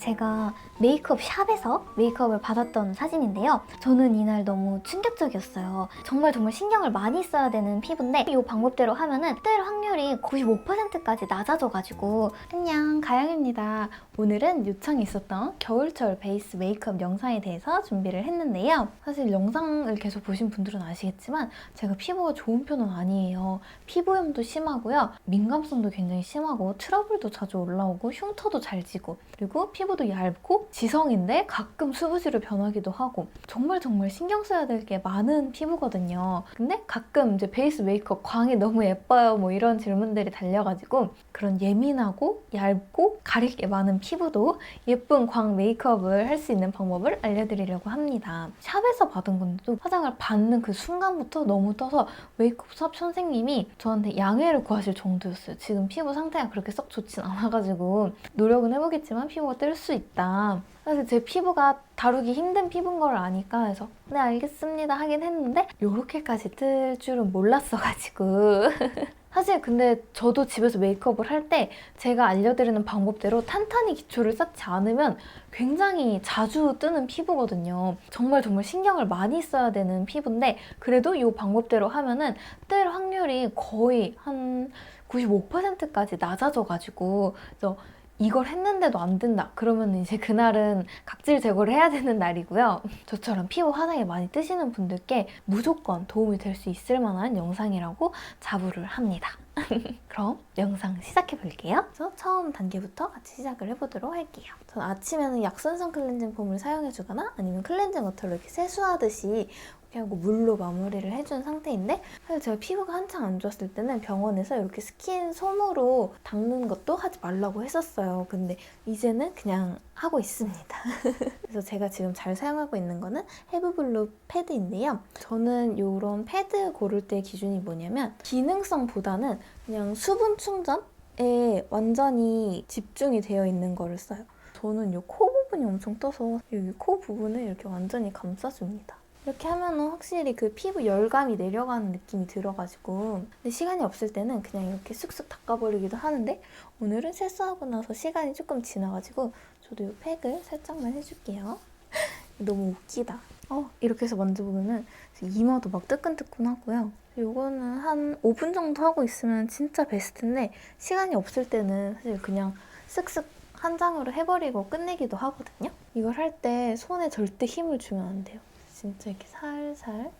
제가 메이크업 샵에서 메이크업을 받았던 사진인데요. 저는 이날 너무 충격적이었어요. 정말 신경을 많이 써야 되는 피부인데 이 방법대로 하면은 뜰 확률이 95%까지 낮아져가지고. 안녕, 가영입니다. 오늘은 요청이 있었던 겨울철 베이스 메이크업 영상에 대해서 준비를 했는데요. 사실 영상을 계속 보신 분들은 아시겠지만 제가 피부가 좋은 편은 아니에요. 피부염도 심하고요. 민감성도 굉장히 심하고 트러블도 자주 올라오고 흉터도 잘 지고 그리고 피부도 얇고 지성인데 가끔 수부지로 변하기도 하고 정말 신경 써야 될 게 많은 피부거든요. 근데 가끔 이제 베이스 메이크업 광이 너무 예뻐요 뭐 이런 질문들이 달려가지고 그런 예민하고 얇고 가릴 게 많은 피부도 예쁜 광 메이크업을 할 수 있는 방법을 알려드리려고 합니다. 샵에서 받은 건데도 화장을 받는 그 순간부터 너무 떠서 메이크업 샵 선생님이 저한테 양해를 구하실 정도였어요. 지금 피부 상태가 그렇게 썩 좋진 않아가지고 노력은 해보겠지만 피부가 뜰 수 있다. 사실 제 피부가 다루기 힘든 피부인 걸 아니까 해서 네 알겠습니다 하긴 했는데 이렇게까지 뜰 줄은 몰랐어가지고 사실 근데 저도 집에서 메이크업을 할 때 제가 알려드리는 방법대로 탄탄히 기초를 쌓지 않으면 굉장히 자주 뜨는 피부거든요. 정말 신경을 많이 써야 되는 피부인데 그래도 이 방법대로 하면은 뜰 확률이 거의 한 95%까지 낮아져가지고 그래서 이걸 했는데도 안 된다 그러면 이제 그날은 각질 제거를 해야 되는 날이고요. 저처럼 피부 화장이 많이 뜨시는 분들께 무조건 도움이 될 수 있을 만한 영상이라고 자부를 합니다. 그럼 영상 시작해 볼게요. 그래서 처음 단계부터 같이 시작을 해보도록 할게요. 전 아침에는 약산성 클렌징 폼을 사용해 주거나 아니면 클렌징 워터로 이렇게 세수하듯이 하고 물로 마무리를 해준 상태인데 사실 제가 피부가 한창 안 좋았을 때는 병원에서 이렇게 스킨 솜으로 닦는 것도 하지 말라고 했었어요. 근데 이제는 그냥 하고 있습니다. 그래서 제가 지금 잘 사용하고 있는 거는 헤브블루 패드인데요. 저는 이런 패드 고를 때 기준이 뭐냐면 기능성보다는 그냥 수분 충전에 완전히 집중이 되어 있는 거를 써요. 저는 이 코 부분이 엄청 떠서 여기 코 부분을 이렇게 완전히 감싸줍니다. 이렇게 하면은 확실히 그 피부 열감이 내려가는 느낌이 들어가지고 근데 시간이 없을 때는 그냥 이렇게 쓱쓱 닦아버리기도 하는데 오늘은 세수하고 나서 시간이 조금 지나가지고 저도 이 팩을 살짝만 해줄게요. 너무 웃기다. 이렇게 해서 만져보면은 이마도 막 뜨끈뜨끈하고요. 이거는 한 5분 정도 하고 있으면 진짜 베스트인데 시간이 없을 때는 사실 그냥 쓱쓱 한 장으로 해버리고 끝내기도 하거든요. 이걸 할 때 손에 절대 힘을 주면 안 돼요. 진짜 이렇게 살살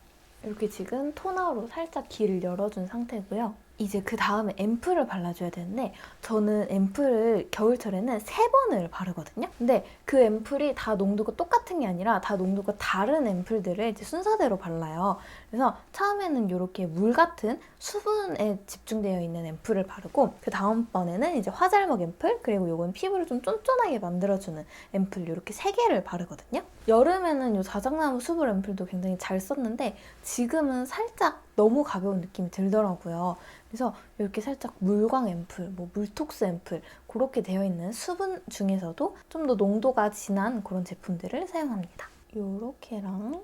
이렇게 지금 토너로 살짝 길을 열어준 상태고요. 이제 그 다음에 앰플을 발라줘야 되는데 저는 앰플을 겨울철에는 3번을 바르거든요. 근데 그 앰플이 다 농도가 똑같은 게 아니라 다 농도가 다른 앰플들을 이제 순서대로 발라요. 그래서 처음에는 이렇게 물 같은 수분에 집중되어 있는 앰플을 바르고 그 다음번에는 이제 화잘먹 앰플 그리고 이건 피부를 좀 쫀쫀하게 만들어주는 앰플 이렇게 3개를 바르거든요. 여름에는 이 자작나무 수분 앰플도 굉장히 잘 썼는데 지금은 살짝 너무 가벼운 느낌이 들더라고요. 그래서 이렇게 살짝 물광 앰플, 뭐 물톡스 앰플 그렇게 되어 있는 수분 중에서도 좀 더 농도가 진한 그런 제품들을 사용합니다. 요렇게랑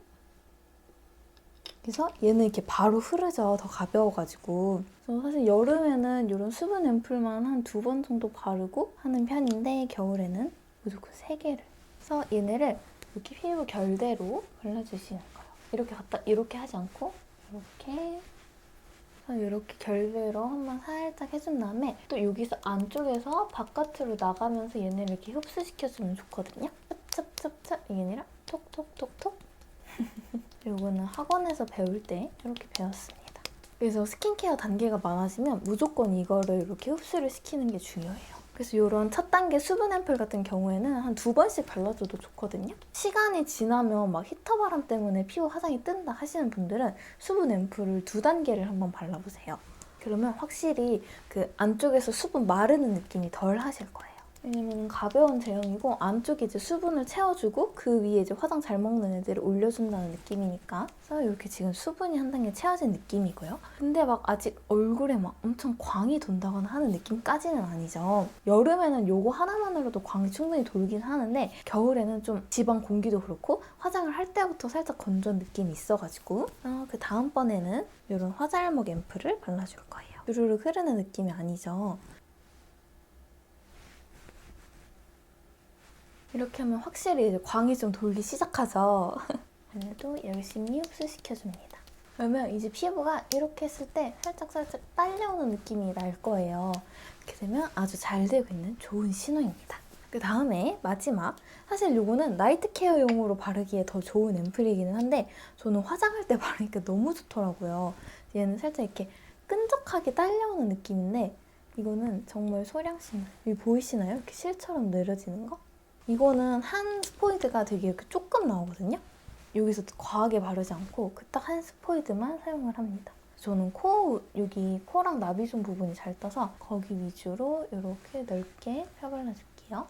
그래서 얘는 이렇게 바로 흐르죠. 더 가벼워가지고. 그래서 사실 여름에는 이런 수분 앰플만 한 2번 정도 바르고 하는 편인데 겨울에는 무조건 3개를. 그래서 얘네를 이렇게 피부 결대로 발라주시는 거예요. 이렇게 하지 않고 이렇게 결대로 한번 살짝 해준 다음에 또 여기서 안쪽에서 바깥으로 나가면서 얘네를 이렇게 흡수시켜주면 좋거든요. 찹찹찹찹 이게 아니라 톡톡톡톡. 이거는 학원에서 배울 때 이렇게 배웠습니다. 그래서 스킨케어 단계가 많아지면 무조건 이거를 이렇게 흡수를 시키는 게 중요해요. 그래서 이런 첫 단계 수분 앰플 같은 경우에는 한 2번씩 발라줘도 좋거든요. 시간이 지나면 막 히터 바람 때문에 피부 화장이 뜬다 하시는 분들은 수분 앰플을 2단계를 한번 발라보세요. 그러면 확실히 그 안쪽에서 수분 마르는 느낌이 덜 하실 거예요. 왜냐면 가벼운 제형이고 안쪽에 이제 수분을 채워주고 그 위에 이제 화장 잘 먹는 애들을 올려준다는 느낌이니까. 그래서 이렇게 지금 수분이 한 단계 채워진 느낌이고요. 근데 막 아직 얼굴에 막 엄청 광이 돈다거나 하는 느낌까지는 아니죠. 여름에는 요거 하나만으로도 광이 충분히 돌긴 하는데 겨울에는 좀 지방 공기도 그렇고 화장을 할 때부터 살짝 건조한 느낌이 있어가지고 그 다음번에는 이런 화잘먹 앰플을 발라줄 거예요. 주르륵 흐르는 느낌이 아니죠. 이렇게 하면 확실히 이제 광이 좀 돌기 시작하죠. 얘네도 열심히 흡수시켜줍니다. 그러면 이제 피부가 이렇게 했을 때 살짝 딸려오는 느낌이 날 거예요. 이렇게 되면 아주 잘 되고 있는 좋은 신호입니다. 그 다음에 마지막, 사실 이거는 나이트 케어용으로 바르기에 더 좋은 앰플이기는 한데 저는 화장할 때 바르니까 너무 좋더라고요. 얘는 살짝 이렇게 끈적하게 딸려오는 느낌인데 이거는 정말 소량씩, 여기 보이시나요? 이렇게 실처럼 내려지는 거? 이거는 한 스포이드가 되게 이렇게 조금 나오거든요. 여기서 과하게 바르지 않고 그 딱 한 스포이드만 사용을 합니다. 저는 여기 코랑 나비존 부분이 잘 떠서 거기 위주로 이렇게 넓게 펴발라줄게요.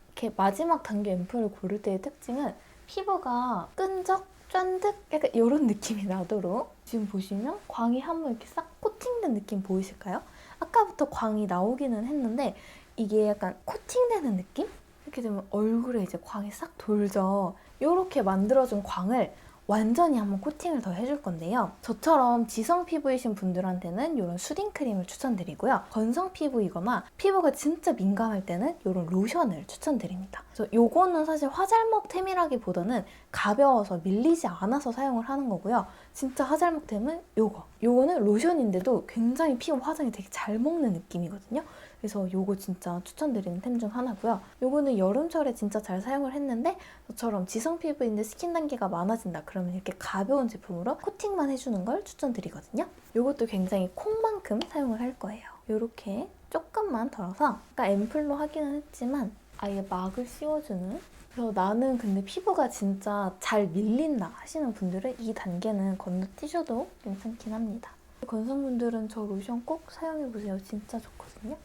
이렇게 마지막 단계 앰플을 고를 때의 특징은 피부가 끈적, 쫀득 약간 이런 느낌이 나도록 지금 보시면 광이 한번 이렇게 싹 코팅된 느낌 보이실까요? 아까부터 광이 나오기는 했는데 이게 약간 코팅되는 느낌? 이렇게 되면 얼굴에 이제 광이 싹 돌죠. 이렇게 만들어준 광을 완전히 한번 코팅을 더 해줄 건데요. 저처럼 지성 피부이신 분들한테는 이런 수딩 크림을 추천드리고요. 건성 피부이거나 피부가 진짜 민감할 때는 이런 로션을 추천드립니다. 그래서 이거는 사실 화잘먹템이라기보다는 가벼워서 밀리지 않아서 사용을 하는 거고요. 진짜 화잘먹템은 요거는 로션인데도 굉장히 피부 화장이 되게 잘 먹는 느낌이거든요. 그래서 요거 진짜 추천드리는 템 중 하나고요. 요거는 여름철에 진짜 잘 사용을 했는데 저처럼 지성 피부인데 스킨 단계가 많아진다 그러면 이렇게 가벼운 제품으로 코팅만 해주는 걸 추천드리거든요. 요것도 굉장히 콩만큼 사용을 할 거예요. 요렇게 조금만 덜어서 아까 앰플로 하기는 했지만 아예 막을 씌워주는, 그래서 나는 근데 피부가 진짜 잘 밀린다 하시는 분들은 이 단계는 건너뛰셔도 괜찮긴 합니다. 건성분들은 저 로션 꼭 사용해보세요. 진짜 좋거든요.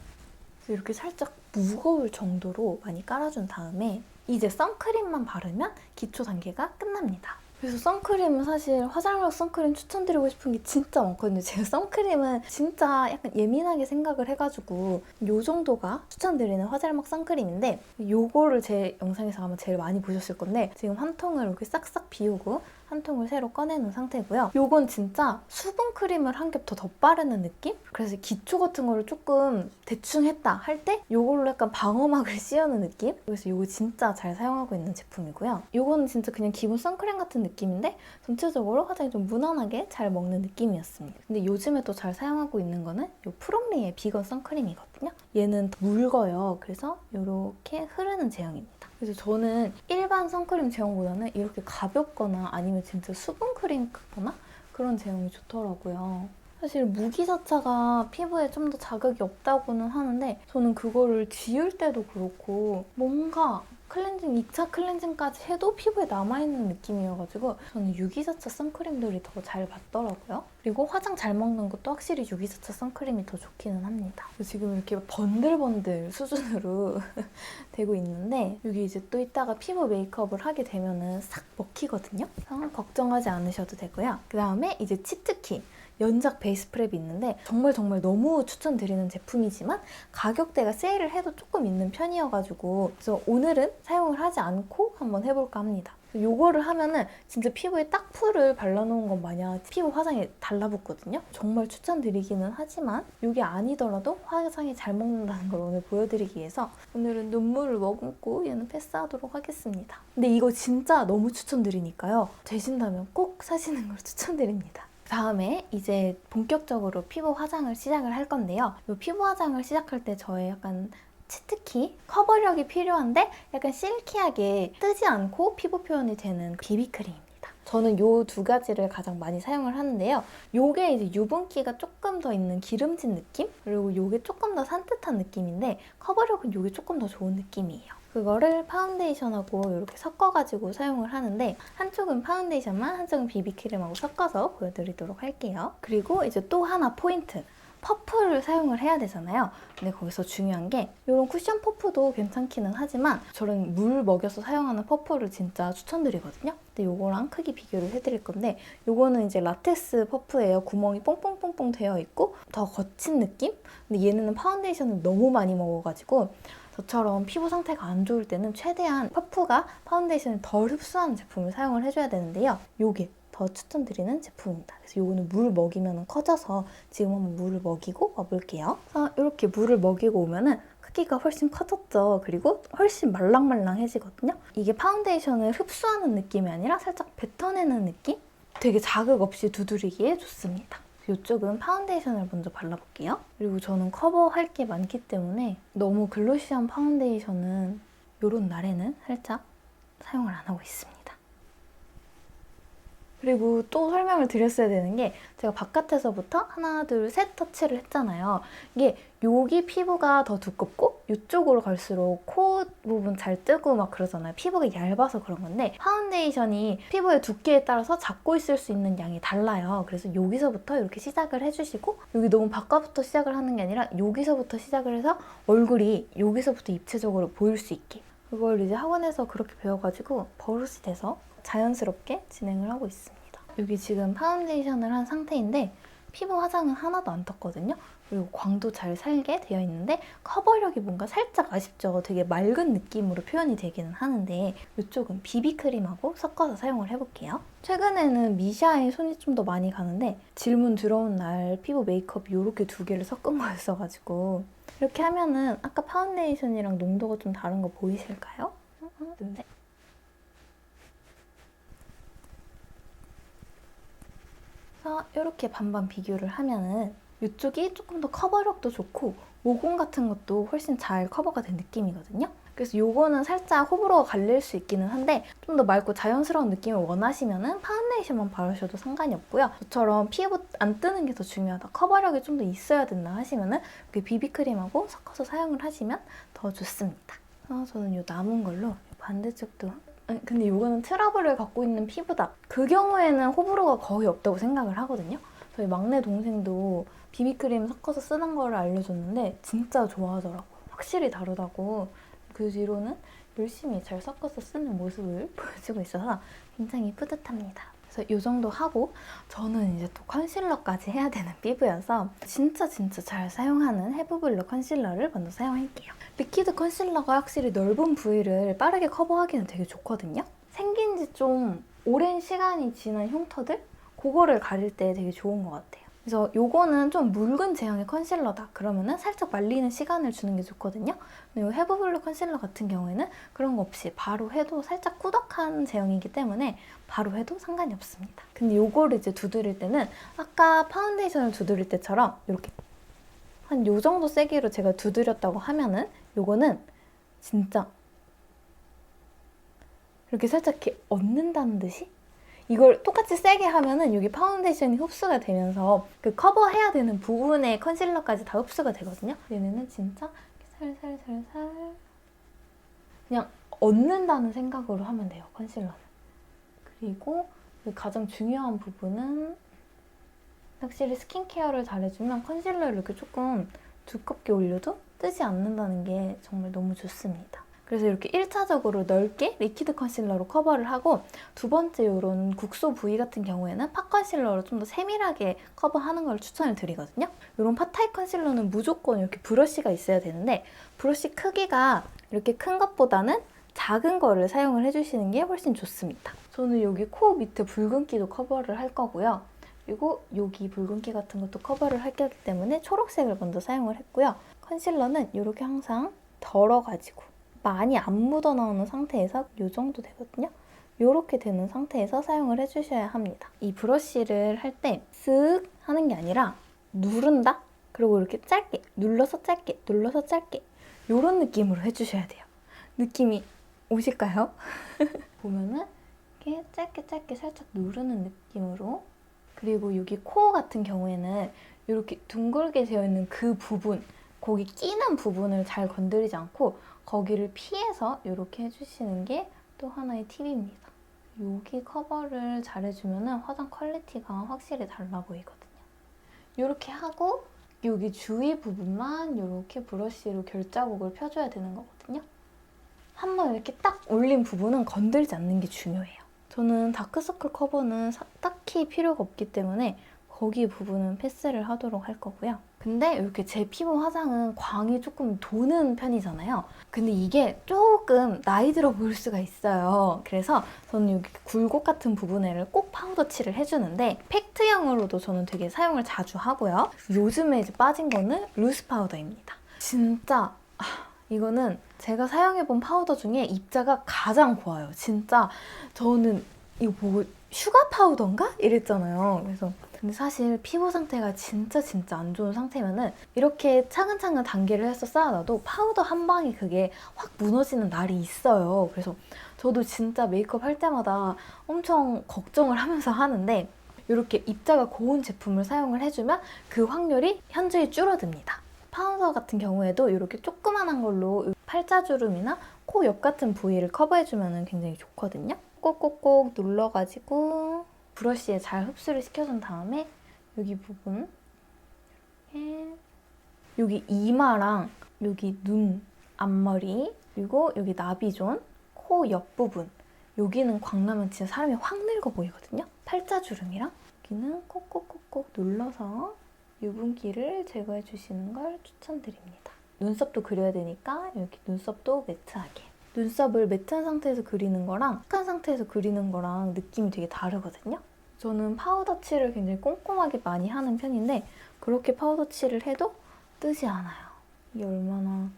이렇게 살짝 무거울 정도로 많이 깔아준 다음에 이제 선크림만 바르면 기초 단계가 끝납니다. 그래서 선크림은 사실 화잘먹 선크림 추천드리고 싶은 게 진짜 많거든요. 제가 선크림은 진짜 약간 예민하게 생각을 해가지고 이 정도가 추천드리는 화잘먹 선크림인데 요거를 제 영상에서 아마 제일 많이 보셨을 건데 지금 한 통을 이렇게 싹싹 비우고 한 통을 새로 꺼내놓은 상태고요. 요건 진짜 수분 크림을 한 겹 더 덧바르는 느낌? 그래서 기초 같은 거를 조금 대충 했다 할 때 요걸로 약간 방어막을 씌우는 느낌? 그래서 요거 진짜 잘 사용하고 있는 제품이고요. 요거는 진짜 그냥 기본 선크림 같은 느낌인데 전체적으로 화장이 좀 무난하게 잘 먹는 느낌이었습니다. 근데 요즘에 또 잘 사용하고 있는 거는 요 프롬리의 비건 선크림이거든요. 얘는 더 묽어요. 그래서 이렇게 흐르는 제형입니다. 그래서 저는 일반 선크림 제형보다는 이렇게 가볍거나 아니면 진짜 수분크림 같거나 그런 제형이 좋더라고요. 사실 무기자차가 피부에 좀 더 자극이 없다고는 하는데 저는 그거를 지울 때도 그렇고 뭔가 클렌징, 2차 클렌징까지 해도 피부에 남아있는 느낌이어가지고 저는 유기자차 선크림들이 더 잘 받더라고요. 그리고 화장 잘 먹는 것도 확실히 유기자차 선크림이 더 좋기는 합니다. 지금 이렇게 번들번들 수준으로 되고 있는데 여기 이제 또 이따가 피부 메이크업을 하게 되면은 싹 먹히거든요. 그래서 걱정하지 않으셔도 되고요. 그 다음에 이제 치트키. 연작 베이스 프랩이 있는데 정말 너무 추천드리는 제품이지만 가격대가 세일을 해도 조금 있는 편이어가지고 그래서 오늘은 사용을 하지 않고 한번 해볼까 합니다. 요거를 하면은 진짜 피부에 딱 풀을 발라놓은 것 마냥 피부 화장이 달라붙거든요. 정말 추천드리기는 하지만 이게 아니더라도 화장이 잘 먹는다는 걸 오늘 보여드리기 위해서 오늘은 눈물을 머금고 얘는 패스하도록 하겠습니다. 근데 이거 진짜 너무 추천드리니까요. 되신다면 꼭 사시는 걸 추천드립니다. 다음에 이제 본격적으로 피부 화장을 시작을 할 건데요. 이 피부 화장을 시작할 때 저의 약간 치트키 커버력이 필요한데 약간 실키하게 뜨지 않고 피부 표현이 되는 비비크림입니다. 저는 이 두 가지를 가장 많이 사용을 하는데요. 요게 이제 유분기가 조금 더 있는 기름진 느낌? 그리고 요게 조금 더 산뜻한 느낌인데 커버력은 요게 조금 더 좋은 느낌이에요. 그거를 파운데이션하고 이렇게 섞어가지고 사용을 하는데 한쪽은 파운데이션만 한쪽은 비비크림하고 섞어서 보여드리도록 할게요. 그리고 이제 또 하나 포인트! 퍼프를 사용을 해야 되잖아요. 근데 거기서 중요한 게 이런 쿠션 퍼프도 괜찮기는 하지만 저는 물 먹여서 사용하는 퍼프를 진짜 추천드리거든요. 근데 이거랑 크기 비교를 해드릴 건데 이거는 이제 라텍스 퍼프예요. 구멍이 뽕뽕뽕뽕 되어 있고 더 거친 느낌? 근데 얘는 파운데이션을 너무 많이 먹어가지고 저처럼 피부 상태가 안 좋을 때는 최대한 퍼프가 파운데이션을 덜 흡수하는 제품을 사용을 해줘야 되는데요. 요게 더 추천드리는 제품입니다. 그래서 요거는 물 먹이면 커져서 지금 한번 물을 먹이고 와볼게요. 그래서 이렇게 물을 먹이고 오면은 습기가 훨씬 커졌죠. 그리고 훨씬 말랑말랑해지거든요. 이게 파운데이션을 흡수하는 느낌이 아니라 살짝 뱉어내는 느낌? 되게 자극 없이 두드리기에 좋습니다. 이쪽은 파운데이션을 먼저 발라볼게요. 그리고 저는 커버할 게 많기 때문에 너무 글로시한 파운데이션은 이런 날에는 살짝 사용을 안 하고 있습니다. 그리고 또 설명을 드렸어야 되는 게 제가 바깥에서부터 하나, 둘, 셋 터치를 했잖아요. 이게 여기 피부가 더 두껍고 이쪽으로 갈수록 코 부분 잘 뜨고 막 그러잖아요. 피부가 얇아서 그런 건데 파운데이션이 피부의 두께에 따라서 잡고 있을 수 있는 양이 달라요. 그래서 여기서부터 이렇게 시작을 해주시고 여기 너무 바깥부터 시작을 하는 게 아니라 여기서부터 시작을 해서 얼굴이 여기서부터 입체적으로 보일 수 있게 그걸 이제 학원에서 그렇게 배워가지고 버릇이 돼서 자연스럽게 진행을 하고 있습니다. 여기 지금 파운데이션을 한 상태인데 피부 화장은 하나도 안 떴거든요. 그리고 광도 잘 살게 되어 있는데 커버력이 뭔가 살짝 아쉽죠. 되게 맑은 느낌으로 표현이 되기는 하는데 이쪽은 비비크림하고 섞어서 사용을 해볼게요. 최근에는 미샤에 손이 좀 더 많이 가는데 질문 들어온 날 피부 메이크업 이렇게 두 개를 섞은 거였어가지고 이렇게 하면은 아까 파운데이션이랑 농도가 좀 다른 거 보이실까요? 네. 이렇게 반반 비교를 하면은 이쪽이 조금 더 커버력도 좋고 모공 같은 것도 훨씬 잘 커버가 된 느낌이거든요. 그래서 요거는 살짝 호불호가 갈릴 수 있기는 한데 좀 더 맑고 자연스러운 느낌을 원하시면은 파운데이션만 바르셔도 상관이 없고요. 저처럼 피부 안 뜨는 게 더 중요하다, 커버력이 좀 더 있어야 된다 하시면은 이렇게 비비크림하고 섞어서 사용을 하시면 더 좋습니다. 저는 요 남은 걸로 반대쪽도 근데 이거는 트러블을 갖고 있는 피부다. 그 경우에는 호불호가 거의 없다고 생각을 하거든요. 저희 막내 동생도 비비크림 섞어서 쓰는 거를 알려줬는데 진짜 좋아하더라고요. 확실히 다르다고. 그 뒤로는 열심히 잘 섞어서 쓰는 모습을 보여주고 있어서 굉장히 뿌듯합니다. 그래서 이 정도 하고 저는 이제 또 컨실러까지 해야 되는 피부여서 진짜 잘 사용하는 헤브블러 컨실러를 먼저 사용할게요. 리퀴드 컨실러가 확실히 넓은 부위를 빠르게 커버하기는 되게 좋거든요. 생긴 지 좀 오랜 시간이 지난 흉터들? 그거를 가릴 때 되게 좋은 것 같아요. 그래서 요거는 좀 묽은 제형의 컨실러다 그러면은 살짝 말리는 시간을 주는 게 좋거든요. 근데 이 헤브블러 컨실러 같은 경우에는 그런 거 없이 바로 해도 살짝 꾸덕한 제형이기 때문에 바로 해도 상관이 없습니다. 근데 요거를 이제 두드릴 때는 아까 파운데이션을 두드릴 때처럼 이렇게 한 요 정도 세기로 제가 두드렸다고 하면은 요거는 진짜 이렇게 살짝 이렇게 얹는다는 듯이 이걸 똑같이 세게 하면은 여기 파운데이션이 흡수가 되면서 그 커버해야 되는 부분의 컨실러까지 다 흡수가 되거든요. 얘네는 진짜 살살살살 그냥 얹는다는 생각으로 하면 돼요, 컨실러는. 그리고 가장 중요한 부분은 확실히 스킨케어를 잘해주면 컨실러를 이렇게 조금 두껍게 올려도 뜨지 않는다는 게 정말 너무 좋습니다. 그래서 이렇게 1차적으로 넓게 리퀴드 컨실러로 커버를 하고 두 번째 이런 국소 부위 같은 경우에는 팟 컨실러로 좀 더 세밀하게 커버하는 걸 추천을 드리거든요. 이런 팟 타입 컨실러는 무조건 이렇게 브러쉬가 있어야 되는데 브러쉬 크기가 이렇게 큰 것보다는 작은 거를 사용을 해주시는 게 훨씬 좋습니다. 저는 여기 코 밑에 붉은기도 커버를 할 거고요. 그리고 여기 붉은기 같은 것도 커버를 할 거기 때문에 초록색을 먼저 사용을 했고요. 컨실러는 이렇게 항상 덜어가지고 많이 안 묻어 나오는 상태에서 이 정도 되거든요. 이렇게 되는 상태에서 사용을 해주셔야 합니다. 이 브러쉬를 할 때 쓱 하는 게 아니라 누른다? 그리고 이렇게 짧게 눌러서 짧게 눌러서 짧게 이런 느낌으로 해주셔야 돼요. 느낌이 오실까요? 보면은 이렇게 짧게 살짝 누르는 느낌으로. 그리고 여기 코 같은 경우에는 이렇게 둥글게 되어 있는 그 부분, 거기 끼는 부분을 잘 건드리지 않고 거기를 피해서 이렇게 해주시는 게 또 하나의 팁입니다. 여기 커버를 잘 해주면 화장 퀄리티가 확실히 달라 보이거든요. 이렇게 하고 여기 주위 부분만 이렇게 브러쉬로 결자국을 펴줘야 되는 거거든요. 한번 이렇게 딱 올린 부분은 건들지 않는 게 중요해요. 저는 다크서클 커버는 딱히 필요가 없기 때문에 거기 부분은 패스를 하도록 할 거고요. 근데 이렇게 제 피부 화장은 광이 조금 도는 편이잖아요. 근데 이게 조금 나이 들어 보일 수가 있어요. 그래서 저는 여기 굴곡 같은 부분에를 꼭 파우더 칠을 해주는데 팩트형으로도 저는 되게 사용을 자주 하고요. 요즘에 이제 빠진 거는 루스 파우더입니다. 진짜 이거는 제가 사용해본 파우더 중에 입자가 가장 고와요. 진짜 저는 이거 보고 슈가 파우더인가? 이랬잖아요. 그래서 근데 사실 피부 상태가 진짜 안 좋은 상태면은 이렇게 차근차근 단계를 해서 쌓아놔도 파우더 한 방에 그게 확 무너지는 날이 있어요. 그래서 저도 진짜 메이크업 할 때마다 엄청 걱정을 하면서 하는데 이렇게 입자가 고운 제품을 사용을 해주면 그 확률이 현저히 줄어듭니다. 파우더 같은 경우에도 이렇게 조그만한 걸로 팔자주름이나 코 옆 같은 부위를 커버해주면 굉장히 좋거든요. 꼭꼭꼭 눌러가지고 브러쉬에 잘 흡수를 시켜준 다음에 여기 부분 이렇게 여기 이마랑 여기 눈, 앞머리 그리고 여기 나비존, 코 옆부분 여기는 광나면 진짜 사람이 확 늙어 보이거든요. 팔자주름이랑 여기는 꼭꼭꼭꼭 눌러서 유분기를 제거해 주시는 걸 추천드립니다. 눈썹도 그려야 되니까 이렇게 눈썹도 매트하게. 눈썹을 매트한 상태에서 그리는 거랑 탁한 상태에서 그리는 거랑 느낌이 되게 다르거든요. 저는 파우더 칠을 굉장히 꼼꼼하게 많이 하는 편인데 그렇게 파우더 칠을 해도 뜨지 않아요. 이게 얼마나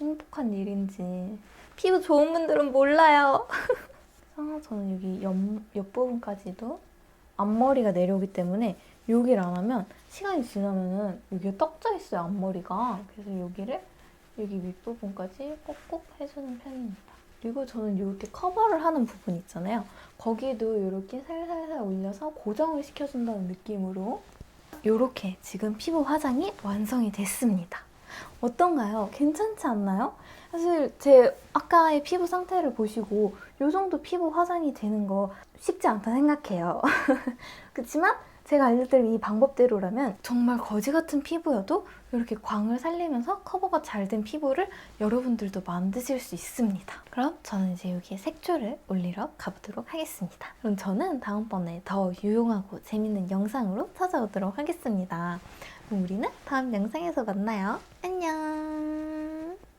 행복한 일인지 피부 좋은 분들은 몰라요. 그래서 저는 여기 옆부분까지도 앞머리가 내려오기 때문에 여기를 안 하면 시간이 지나면은 여기가 떡져 있어요, 앞머리가. 그래서 여기를 여기 윗부분까지 꼭꼭 해주는 편입니다. 그리고 저는 이렇게 커버를 하는 부분 있잖아요. 거기도 이렇게 살살살 올려서 고정을 시켜준다는 느낌으로 이렇게 지금 피부 화장이 완성이 됐습니다. 어떤가요? 괜찮지 않나요? 사실 제 아까의 피부 상태를 보시고 이 정도 피부 화장이 되는 거 쉽지 않다 생각해요. 그렇지만 제가 알려드린 이 방법대로라면 정말 거지 같은 피부여도 이렇게 광을 살리면서 커버가 잘 된 피부를 여러분들도 만드실 수 있습니다. 그럼 저는 이제 여기에 색조를 올리러 가보도록 하겠습니다. 그럼 저는 다음번에 더 유용하고 재밌는 영상으로 찾아오도록 하겠습니다. 그럼 우리는 다음 영상에서 만나요. 안녕!